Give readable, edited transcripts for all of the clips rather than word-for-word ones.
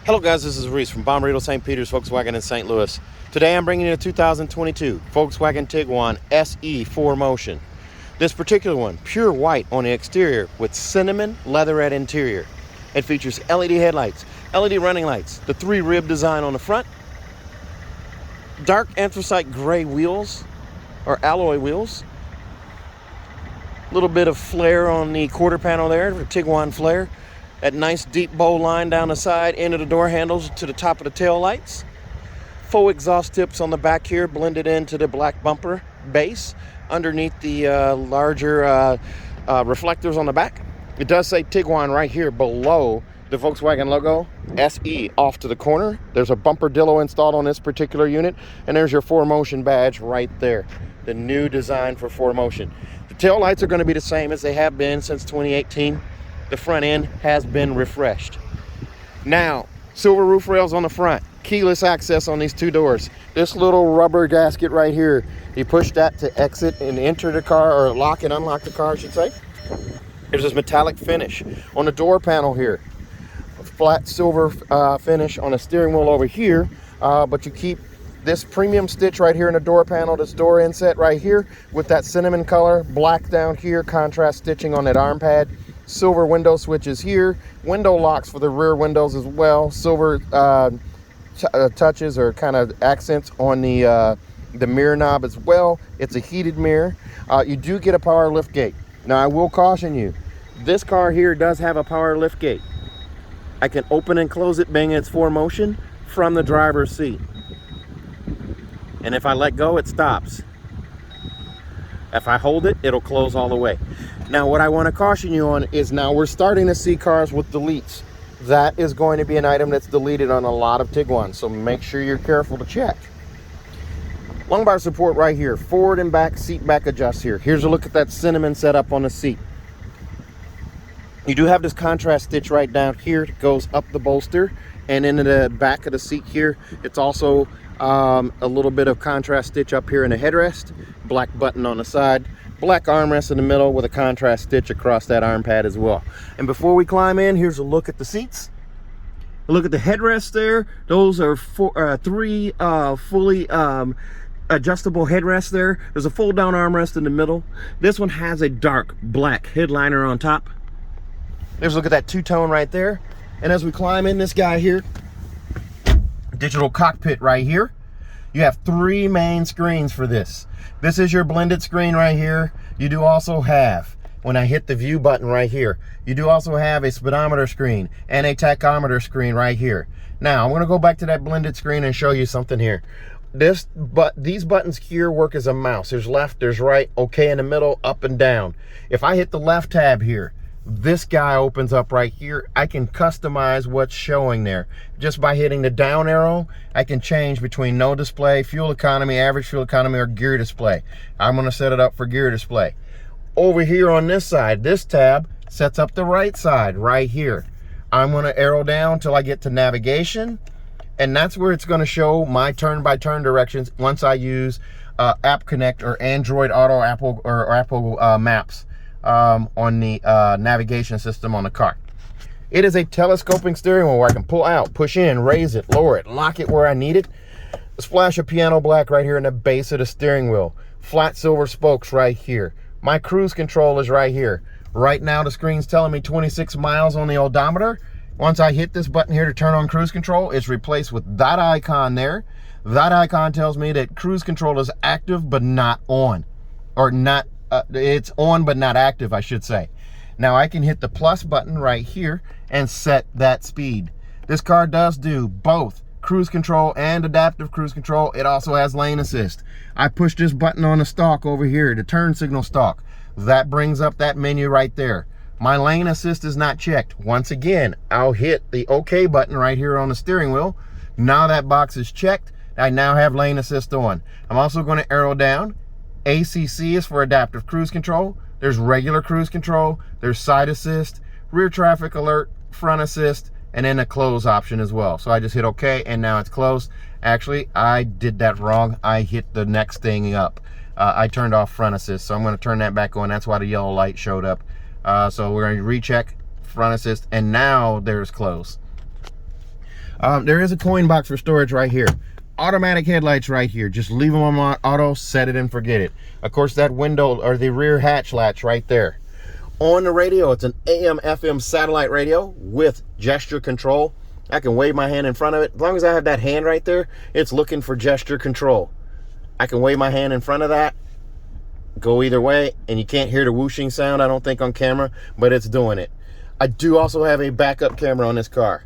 Hello guys, this is Reese from Bommarito St. Peter's Volkswagen in St. Louis. Today I'm bringing you a 2022 Volkswagen Tiguan SE 4Motion. This particular one, pure white on the exterior with cinnamon leatherette interior. It features LED headlights, LED running lights, the 3-rib design on the front, dark anthracite gray wheels or alloy wheels, a little bit of flare on the quarter panel there, the Tiguan flare. That nice deep bow line down the side, into the door handles to the top of the tail lights. Faux exhaust tips on the back here, blended into the black bumper base underneath the larger reflectors on the back. It does say Tiguan right here below the Volkswagen logo, SE off to the corner. There's a bumper dillo installed on this particular unit, and there's your 4Motion badge right there. The new design for 4Motion. The tail lights are going to be the same as they have been since 2018. The front end has been refreshed. Now, silver roof rails on the front, keyless access on these two doors. This little rubber gasket right here, you push that to exit and enter the car, or lock and unlock the car, I should say. There's this metallic finish on the door panel here. A flat silver finish on the steering wheel over here, but you keep this premium stitch right here in the door panel, this door inset right here with that cinnamon color, black down here, contrast stitching on that arm pad. Silver window switches here, window locks for the rear windows as well, silver touches or kind of accents on the mirror knob as well. It's a heated mirror. You do get a power lift gate. Now I will caution you, this car here does have a power lift gate. I can open and close it being its 4Motion from the driver's seat. And if I let go, it stops. If I hold it, it'll close all the way. Now, what I want to caution you on is now we're starting to see cars with deletes. That is going to be an item that's deleted on a lot of Tiguans, so make sure you're careful to check. Lumbar support right here, forward and back seat back adjust here. Here's a look at that cinnamon setup on the seat. You do have this contrast stitch right down here. It goes up the bolster and into the back of the seat here. It's also a little bit of contrast stitch up here in the headrest. Black button on the side. Black armrest in the middle with a contrast stitch across that arm pad as well. And before we climb in, here's a look at the seats. Look at the headrests there. Those are three fully adjustable headrests there. There's a fold down armrest in the middle. This one has a dark black headliner on top. There's a look at that two-tone right there. And as we climb in this guy here, digital cockpit right here. You have 3 main screens for this. This is your blended screen right here. You do also have, when I hit the view button right here, you do also have a speedometer screen and a tachometer screen right here. Now, I'm gonna go back to that blended screen and show you something here. These buttons here work as a mouse. There's left, there's right, okay in the middle, up and down. If I hit the left tab here, this guy opens up right here. I can customize what's showing there. Just by hitting the down arrow, I can change between no display, fuel economy, average fuel economy, or gear display. I'm gonna set it up for gear display. Over here on this side, this tab sets up the right side right here. I'm gonna arrow down till I get to navigation, and that's where it's gonna show my turn-by-turn directions once I use App Connect or Android Auto Apple Maps. On the navigation system on the car. It is a telescoping steering wheel where I can pull out, push in, raise it, lower it, lock it where I need it. A splash of piano black right here in the base of the steering wheel. Flat silver spokes right here. My cruise control is right here. Right now the screen's telling me 26 miles on the odometer. Once I hit this button here to turn on cruise control, it's replaced with that icon there. That icon tells me that cruise control is active but not on, or not it's on but not active, I should say. Now I can hit the plus button right here and set that speed. This car does do both cruise control and adaptive cruise control. It also has lane assist. I push this button on the stalk over here, the turn signal stalk. That brings up that menu right there. My lane assist is not checked. Once again, I'll hit the OK button right here on the steering wheel. Now that box is checked. I now have lane assist on. I'm also going to arrow down. ACC is for adaptive cruise control. There's regular cruise control. There's side assist, rear traffic alert, front assist, and then a close option as well. So I just hit OK, and now it's closed. Actually, I did that wrong. I hit the next thing up. I turned off front assist, so I'm going to turn that back on. That's why the yellow light showed up. So we're going to recheck front assist, and now there's close. There is a coin box for storage right here. Automatic headlights right here. Just leave them on auto, set it and forget it. Of course, that window or the rear hatch latch right there. On the radio, it's an AM FM satellite radio with gesture control. I can wave my hand in front of it. As long as I have that hand right there, it's looking for gesture control. I can wave my hand in front of that, go either way, and you can't hear the whooshing sound, I don't think, on camera, but it's doing it. I do also have a backup camera on this car.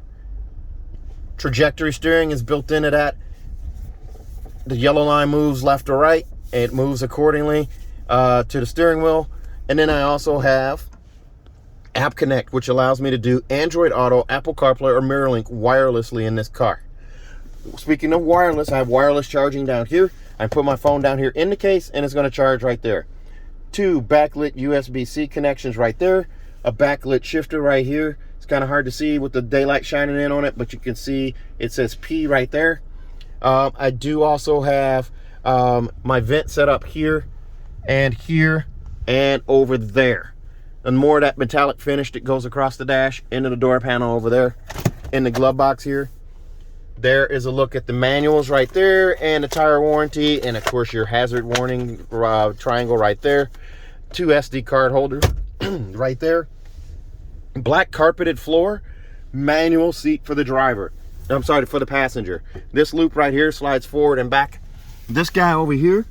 Trajectory steering is built into that. The yellow line moves left or right. It moves accordingly to the steering wheel. And then I also have App Connect, which allows me to do Android Auto, Apple CarPlay, or MirrorLink wirelessly in this car. Speaking of wireless, I have wireless charging down here. I put my phone down here in the case, and it's going to charge right there. 2 backlit USB-C connections right there. A backlit shifter right here. It's kind of hard to see with the daylight shining in on it, but you can see it says P right there. I do also have my vent set up here and over there. And more of that metallic finish that goes across the dash into the door panel over there. In the glove box here, there is a look at the manuals right there and the tire warranty, and of course your hazard warning triangle right there. 2 SD card holders right there. Black carpeted floor, manual seat for the driver. I'm sorry, for the passenger. This loop right here slides forward and back. This guy over here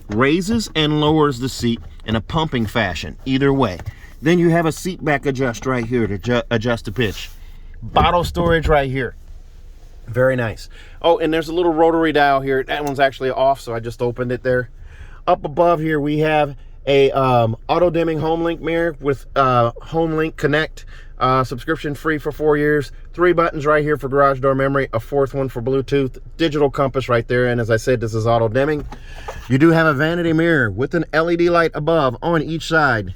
raises and lowers the seat in a pumping fashion, either way. Then you have a seat back adjust right here to adjust the pitch. Bottle storage right here. Very nice. Oh, and there's a little rotary dial here. That one's actually off, so I just opened it there. Up above here, we have a auto dimming home link mirror with home link connect. Subscription free for 4 years. 3 buttons right here for garage door memory. A 4th one for Bluetooth. Digital compass right there. And as I said, this is auto dimming. You do have a vanity mirror with an LED light above on each side,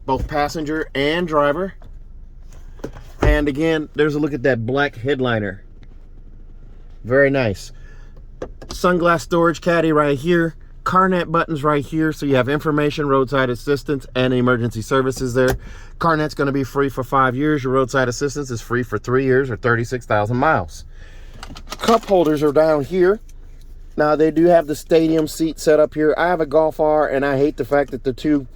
both passenger and driver. And again, there's a look at that black headliner. Very nice. Sunglass storage caddy right here. CarNet buttons right here, so you have information, roadside assistance, and emergency services there. CarNet's going to be free for 5 years. Your roadside assistance is free for 3 years or 36,000 miles. Cup holders are down here. Now, they do have the stadium seat set up here. I have a Golf R, and I hate the fact that the 2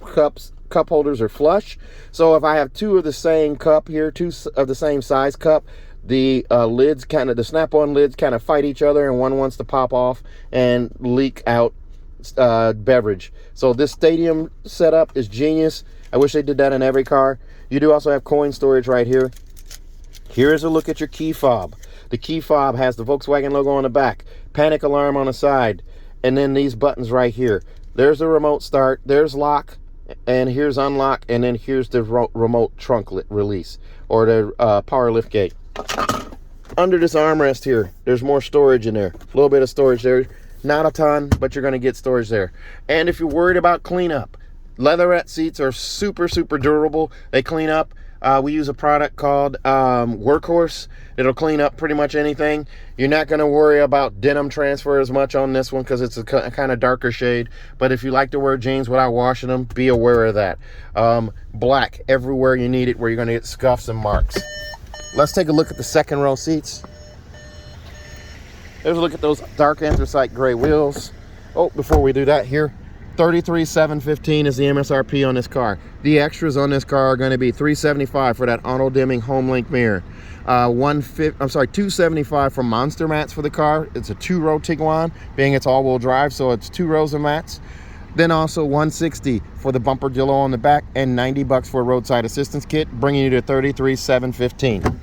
cup holders are flush. So if I have 2 of the same cup here, 2 of the same size cup, the lids the snap-on lids kind of fight each other, and one wants to pop off and leak out beverage. So this stadium setup is genius. I wish they did that in every car. You do also have coin storage right here. Here's a look at your key fob. The key fob has the Volkswagen logo on the back, panic alarm on the side, and then these buttons right here. There's the remote start, there's lock, and here's unlock, and then here's the remote trunk release, or the power lift gate. Under this armrest here, there's more storage in there. A little bit of storage there. Not a ton, but you're going to get storage there. And if you're worried about cleanup, leatherette seats are super, super durable. They clean up. We use a product called Workhorse. It'll clean up pretty much anything. You're not going to worry about denim transfer as much on this one because it's a kind of darker shade. But if you like to wear jeans without washing them, be aware of that. Black everywhere you need it, where you're going to get scuffs and marks. Let's take a look at the second row seats. There's a look at those dark anthracite gray wheels. Oh, before we do that here, $33,715 is the MSRP on this car. The extras on this car are going to be $375 for that auto dimming home link mirror. $275 for monster mats for the car. It's a 2-row Tiguan, being it's all-wheel drive, so it's 2 rows of mats. Then also $160 for the bumper dillo on the back, and $90 for a roadside assistance kit, bringing you to $33,715.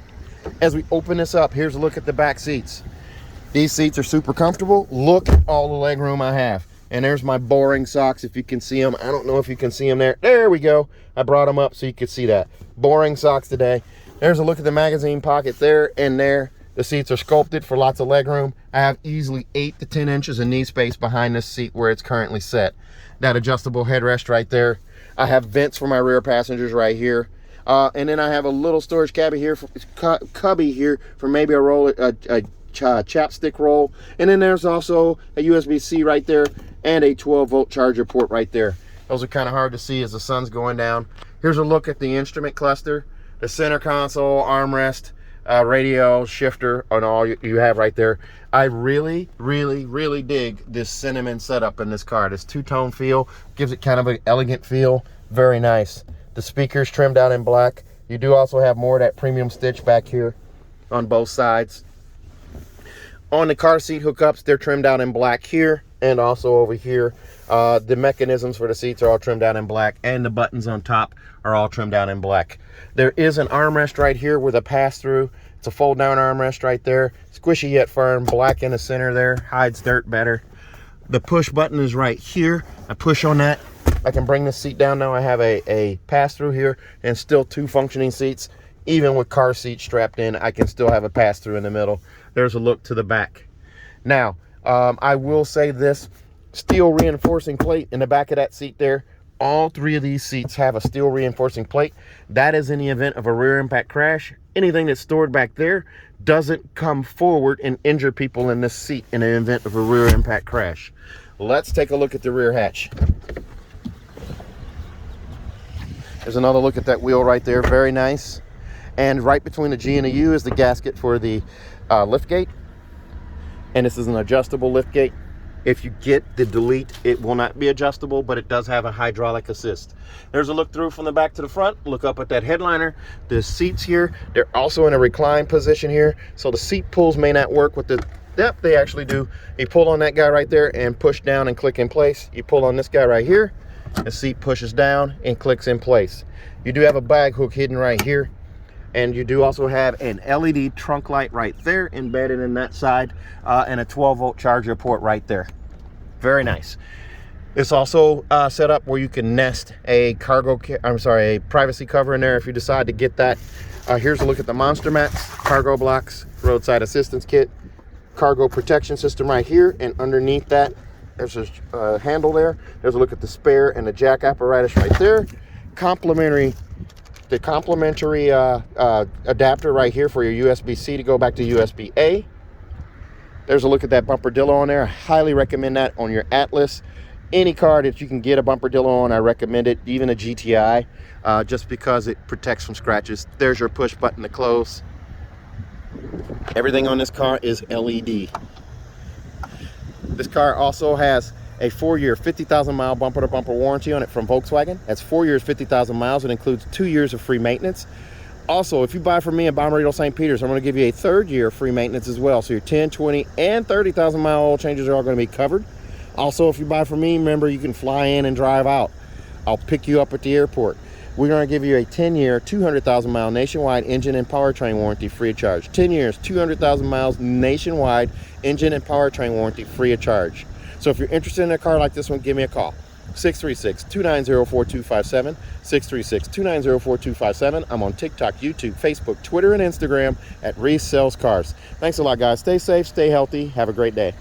As we open this up, here's a look at the back seats. These seats are super comfortable. Look at all the leg room I have. And there's my boring socks, if you can see them. I don't know if you can see them there. There we go. I brought them up so you could see that. Boring socks today. There's a look at the magazine pocket there and there. The seats are sculpted for lots of leg room. I have easily 8 to 10 inches of knee space behind this seat where it's currently set. That adjustable headrest right there. I have vents for my rear passengers right here. And then I have a little storage cubby here for maybe a chapstick roll. And then there's also a USB-C right there and a 12-volt charger port right there. Those are kind of hard to see as the sun's going down. Here's a look at the instrument cluster, the center console, armrest, radio shifter on all you have right there. I really dig this cinnamon setup in this car. This two-tone feel gives it kind of an elegant feel. Very nice. The speakers trimmed out in black. You do also have more of that premium stitch back here on both sides. On the car seat hookups, they're trimmed out in black here and also over here. The mechanisms for the seats are all trimmed out in black, and the buttons on top are all trimmed out in black. There is an armrest right here with a pass-through. It's a fold-down armrest right there. Squishy yet firm, black in the center there, hides dirt better. The push button is right here. I push on that. I can bring the seat down now. I have a pass-through here and still 2 functioning seats. Even with car seats strapped in, I can still have a pass-through in the middle. There's a look to the back. Now, I will say this, steel reinforcing plate in the back of that seat there. All 3 of these seats have a steel reinforcing plate. That is in the event of a rear impact crash. Anything that's stored back there doesn't come forward and injure people in this seat in the event of a rear impact crash. Let's take a look at the rear hatch. There's another look at that wheel right there, very nice. And right between the G and the U is the gasket for the lift gate. And this is an adjustable lift gate. If you get the delete, it will not be adjustable, but it does have a hydraulic assist. There's a look through from the back to the front. Look up at that headliner. The seats here, they're also in a recline position here. So the seat pulls may not work with the depth. They actually do. You pull on that guy right there and push down and click in place. You pull on this guy right here, the seat pushes down and clicks in place. You do have a bag hook hidden right here. And you do also have an LED trunk light right there embedded in that side, and a 12-volt charger port right there. Very nice. It's also set up where you can nest a privacy cover in there if you decide to get that. Here's a look at the monster mats, cargo blocks, roadside assistance kit, cargo protection system right here, and underneath that there's a handle there. There's a look at the spare and the jack apparatus right there. The complementary adapter right here for your USB-C to go back to USB-A. There's a look at that bumperdillo on there. I highly recommend that on your Atlas. Any car that you can get a bumperdillo on, I recommend it, even a GTI, just because it protects from scratches. There's your push button to close. Everything on this car is LED. This car also has a 4-year, 50,000-mile bumper-to-bumper warranty on it from Volkswagen. That's 4 years, 50,000 miles. It includes 2 years of free maintenance. Also, if you buy from me in Bommarito St. Peter's, I'm going to give you a 3rd year of free maintenance as well. So your 10, 20, and 30,000-mile oil changes are all going to be covered. Also, if you buy from me, remember, you can fly in and drive out. I'll pick you up at the airport. We're going to give you a 10-year, 200,000-mile nationwide engine and powertrain warranty free of charge. 10 years, 200,000 miles nationwide engine and powertrain warranty free of charge. So if you're interested in a car like this one, give me a call. 636-290-4257, 636-290-4257. I'm on TikTok, YouTube, Facebook, Twitter, and Instagram at Reese Sells Cars. Thanks a lot, guys. Stay safe, stay healthy. Have a great day.